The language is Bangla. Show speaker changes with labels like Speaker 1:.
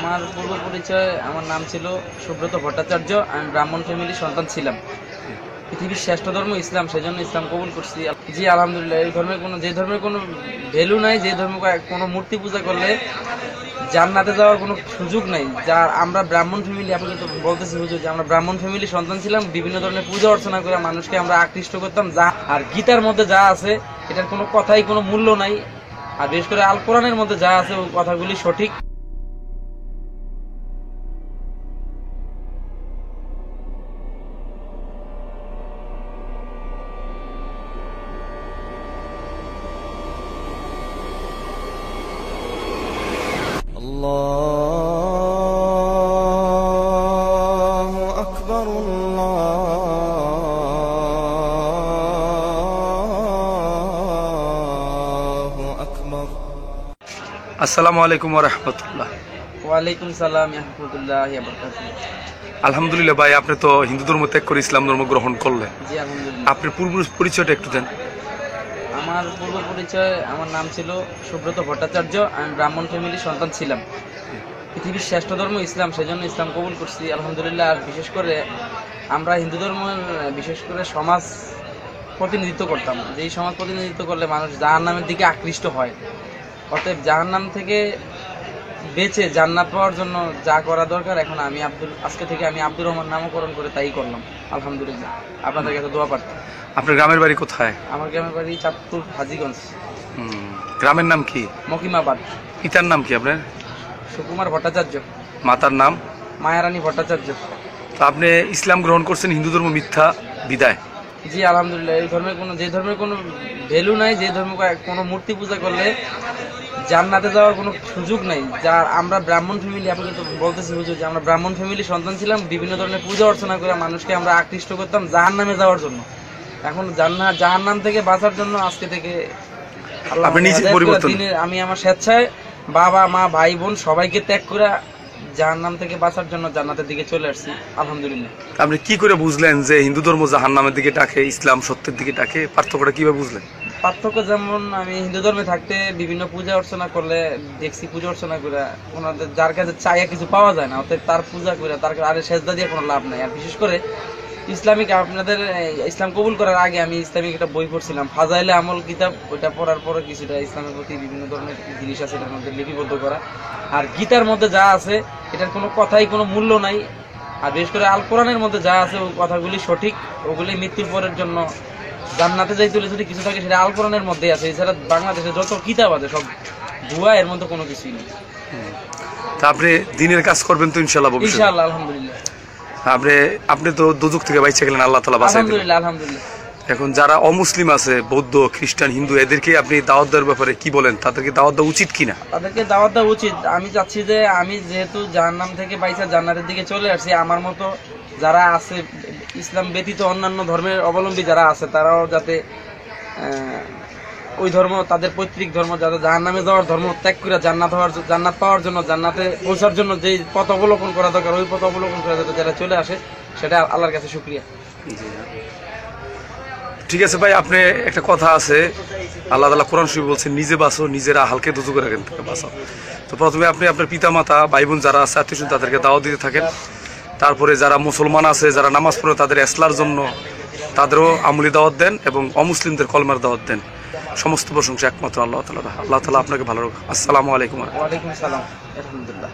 Speaker 1: আমার পূর্ব পরিচয়, আমার নাম ছিল সুব্রত ভট্টাচার্য। আমি ব্রাহ্মণ ফ্যামিলির সন্তান ছিলাম। পৃথিবীর শ্রেষ্ঠ ধর্ম ইসলাম, সেজন্য ইসলাম কবুল করছি। জি আলহামদুলিল্লাহ। এই ধর্মের যে ধর্মের কোনো ভ্যালু নাই, যে ধর্ম কোনো মূর্তি পূজা করলে জান্নাতে যাওয়ার কোনো সুযোগ নাই। যা আমরা ব্রাহ্মণ ফ্যামিলি, আপনি তো বলতেছি হুজুর যে আমরা ব্রাহ্মণ ফ্যামিলির সন্তান ছিলাম, বিভিন্ন ধরনের পূজা অর্চনা করে মানুষকে আমরা আকৃষ্ট করতাম। যা আর গীতার মধ্যে যা আছে এটার কোনো কথাই কোনো মূল্য নাই। আর বিশেষ করে আল কোরআনের মধ্যে যা আছে ওই কথাগুলি সঠিক।
Speaker 2: الله أكبر الله أكبر
Speaker 3: আসসালামু আলাইকুম ওয়া রাহমাতুল্লাহ।
Speaker 1: ওয়ালাইকুম সালাম রহমতুল্লাহ বারাকাতুহু।
Speaker 3: আলহামদুলিল্লাহ ভাই, আপনি তো হিন্দু ধর্ম ত্যাগ করে ইসলাম ধর্ম গ্রহণ করলেন।
Speaker 1: জি আলহামদুলিল্লাহ।
Speaker 3: আপনার পূর্ব পরিচয়টা একটু দেন।
Speaker 1: আমার পূর্ব পরিচয়, আমার নাম ছিল সুব্রত ভট্টাচার্য। আমি ব্রাহ্মণ ফ্যামিলির সন্তান ছিলাম। পৃথিবীর শ্রেষ্ঠ ধর্ম ইসলাম, সেজন্য ইসলাম কবুল করছি আলহামদুলিল্লাহ। আর বিশেষ করে আমরা হিন্দু ধর্মের বিশেষ করে সমাজ প্রতিনিধিত্ব করতাম, যেই সমাজ প্রতিনিধিত্ব করলে মানুষ জাহান্নামের দিকে আকৃষ্ট হয়। অতএব জাহান্নাম থেকে বেঁচে জান্নাত পাওয়ার জন্য যা করা দরকার, এখন আজকে থেকে আমি আব্দুর রহমান নামকরণ করে তাই করলাম আলহামদুলিল্লাহ। আপনাদের কাছে দোয়া প্রার্থী।
Speaker 3: আপনার গ্রামের বাড়ি কোথায়?
Speaker 1: আমার গ্রামের বাড়ি চাঁদপুর হাজীগঞ্জ।
Speaker 3: গ্রামের নাম কি?
Speaker 1: মকিমাবাদ।
Speaker 3: পিতার নাম কি আপনার?
Speaker 1: সুকুমার ভট্টাচার্য।
Speaker 3: মাতার নাম?
Speaker 1: মায়ারানী ভট্টাচার্য।
Speaker 3: তো আপনি ইসলাম গ্রহণ করছেন, হিন্দু ধর্ম মিথ্যা বিদায়।
Speaker 1: জি আলহামদুলিল্লাহ। এই ধর্মের যে ধর্মের কোনো ভ্যালু নাই, যে ধর্ম কোনো মূর্তি পূজা করলে জান্নাতে যাওয়ার কোনো সুযোগ নাই। যা আমরা ব্রাহ্মণ ফ্যামিলি, আপনি তো বলতেছি হুজুর যে আমরা ব্রাহ্মণ ফ্যামিলির সন্তান ছিলাম, বিভিন্ন ধরনের পূজা অর্চনা করে মানুষকে আমরা আকৃষ্ট করতাম জাহান্নামে যাওয়ার জন্য। এখন জাহান্নাম থেকে বাঁচার জন্য আজকে থেকে
Speaker 3: আপনি নিজে পরিবর্তন।
Speaker 1: আমি আমার স্বেচ্ছায় বাবা মা ভাই বোন সবাইকে ত্যাগ করে জাহান্নাম থেকে বাঁচার জন্য জান্নাতের দিকে চলে আসছি আলহামদুলিল্লাহ।
Speaker 3: আপনি কি করে বুঝলেন যে হিন্দু ধর্ম জাহান্নামের দিকে ডাকে, ইসলাম সত্যের দিকে ডাকে? পার্থক্যটা কিভাবে বুঝলেন?
Speaker 1: পার্থক্য যেমন, আমি হিন্দু ধর্মে থাকতে বিভিন্ন পূজা অর্চনা করলে দেখছি, পূজা অর্চনা করে ওনাদের যার কাছে চাইয়া কিছু পাওয়া যায় না, অর্থাৎ তার পূজা করে তার আরে সেজদা দিয়ে কোনো লাভ নাই। আর বিশেষ করে ইসলামিক, আপনাদের ইসলাম কবুল করার আগে আমি ইসলামিক একটা বই পড়ছিলাম, ফাজাইলে আমল কিতাব। ওইটা পড়ার পরে কিছুটা ইসলামের প্রতি বিভিন্ন ধরনের জিনিস আছে এটার মধ্যে লিপিবদ্ধ করা। আর গীতার মধ্যে যা আছে এটার কোনো কথাই কোনো মূল্য নাই। আর বিশেষ করে আল কোরআনের মধ্যে যা আছে ওই কথাগুলি সঠিক। ওগুলি মৃত্যুর পরের জন্য জান্নাতে যাইতে হলে যদি কিছু থাকে সেটা আল কোরআনের মধ্যে আছে। এছাড়া বাংলাদেশে যত কিতাব আছে সব ভুয়া, এর মধ্যে কোনো কিছুই নেই।
Speaker 3: তা আপনি দিনের কাজ করবেন তো ইনশাআল্লাহ ভবিষ্যতে?
Speaker 1: ইনশাআল্লাহ আলহামদুলিল্লাহ।
Speaker 3: আপনি তো দোজখ থেকে বাইচে গেলেন, আল্লাহ তাআলা বাঁচাই দিলেন।
Speaker 1: আলহামদুলিল্লাহ আলহামদুলিল্লাহ।
Speaker 3: এখন যারা অমুসলিম আছে, বৌদ্ধ, খ্রিস্টান, হিন্দু, এদেরকে আপনি দাওয়াত দেওয়ার ব্যাপারে কি বলেন? তাদেরকে দাওয়াত দেওয়া উচিত কিনা?
Speaker 1: তাদেরকে দাওয়াত দেওয়া উচিত। আমি চাচ্ছি যে আমি যেহেতু জাহান্নাম থেকে বাইচা জান্নাতের দিকে চলে আসছি, আমার মতো যারা আছে ইসলাম ব্যতীত অন্যান্য ধর্মের অবলম্বী যারা আছে, তারাও যাতে ওই ধর্ম, তাদের পৈতৃক ধর্ম, যাতে জাহান্নামে যাওয়ার ধর্ম ত্যাগ করে জান্নাত পাওয়ার জন্য, জান্নাতে পৌঁছার জন্য যেই পথ অবলম্বন করা দরকার ওই পথ অবলম্বন করে যাতে যারা চলে আসে, সেটা আল্লাহর কাছে শুকরিয়া।
Speaker 3: ঠিক আছে ভাই, আপনি একটা কথা আছে, আল্লাহ তাআলা কোরআন শরীফে বলছেন, নিজে বাঁচো, নিজেরা হালকে দুজকের আগে থেকে বাঁচাও। তো প্রথমে আপনি আপনার পিতা মাতা, ভাই বোন যারা আছে, আত্মীয় তাদেরকে দাওয়াত দিতে থাকেন। তারপরে যারা মুসলমান আছে, যারা নামাজ পড়ে, তাদের ইসলার জন্য তাদেরও আমলি দাওয়াত দেন এবং অমুসলিমদের কলমার দাওয়াত দেন। সমস্ত প্রশংসা একমাত্র আল্লাহ তাআলা। আল্লাহ তাআলা আপনাকে ভালো রাখুক। আসসালামু আলাইকুম।
Speaker 1: ওয়ালাইকুম সালাম। আলহামদুলিল্লাহ।